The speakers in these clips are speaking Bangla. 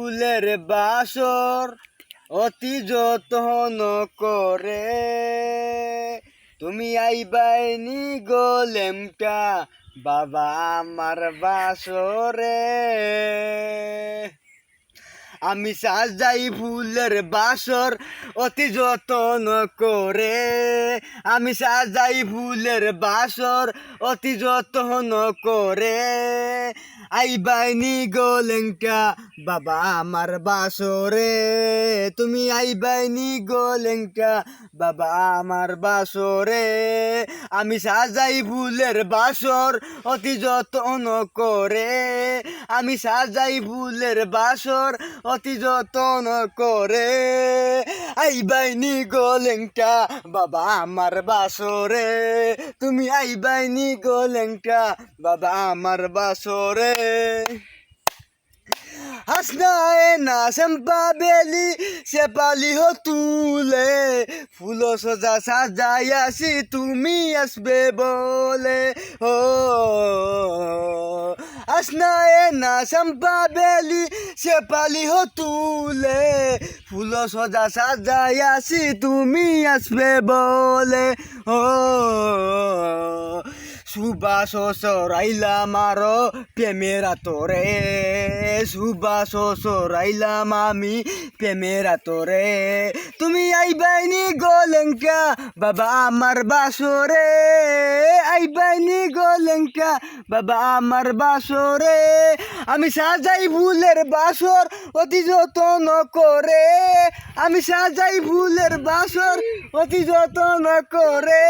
ফুলের বাসর অতি যত্ন করে তুমি আইবাইনি গোলেমটা বাবা আমার বাসরে আমি সাজাই ফুলের বাসর অতি যত্ন করে আমি সাজাই ফুলের বাসর অতি যত্ন করে আইবাইনি গোলেংটা বাবা আমার বাসরে তুমি আইবাইনি গোলেংটা বাবা আমার বাসরে আমি সাজাই ফুলের বাসর অতি যত্ন করে আমি সাজাই ফুলের বাসর অতি যত্ন করে আইবাইনি গোলেংটা বাবা আমার বাসরে তুমি আইবাইনি গোলেংটা বাবা আমার বাসরে হাসনায় না সম্পা বেলি সে পালি হো তুলে ফুলো সজা সাজাই আসি তুমি আসবে বলে ও হাসনায় না সম্পা বেলি সে পালি হো তুলে ফুলো সজা সাজাই আসি তুমি আসবে বলে ও সুবাস সরাইলাম আরো প্রেমেরা তোরে সুবাস সরাইলাম আমি প্রেমেরা তোরে তুমি আইবাইনি গোলেংটা বাবা আমার বাসরে আইবাইনি গোলেংটা বাবা আমার বাসরে আমি সাজাই ফুলের বাসর অতি যত্ন করে আমি সাজাই ফুলের বাসর অতি যত্ন করে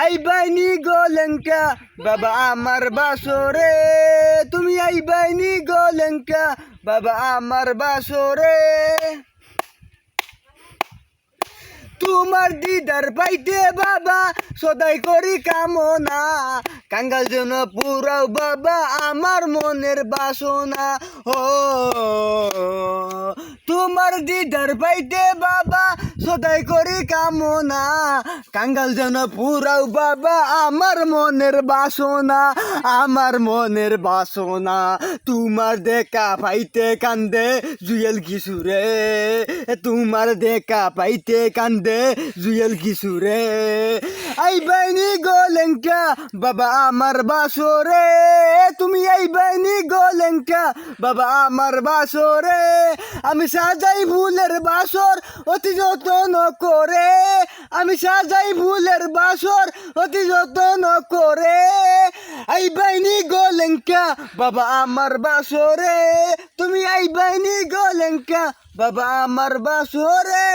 আইবাইনি গোলেংটা বাবা আমার বাসরে তুমি আইবাইনি গোলেংটা বাবা আমার বাসরে তোমার দিদার পাইতে বাবা সদাই করি কামনা কাঙ্গাল যেন পুরাও বাবা আমার মনের বাসনা ও তোমার দিদার পাইতে বাবা সদাই করি কামনা কাঙ্গাল যেন পুরাও বাবা আমার মনের বাসনা আমার মনের বাসনা তোমার দেখা পাইতে কান্দে জুয়েল কিশোরে তোমার দেখা পাইতে কান্দে জুয়েল কিশোরে আইবাইনি গোলেংটা বাবা আমার বাসরে তুমি আইবাইনি গোলেংটা বাবা আমার বাসরে আমি সাজাই ফুলের বাসর অতি যত্ন করে আমি সাজাই ফুলের বাসর অতি যত্ন করে আইবাইনি গোলেংটা বাবা আমার বাসরে তুমি আইবাইনি গোলেংটা বাবা আমার বাসরে।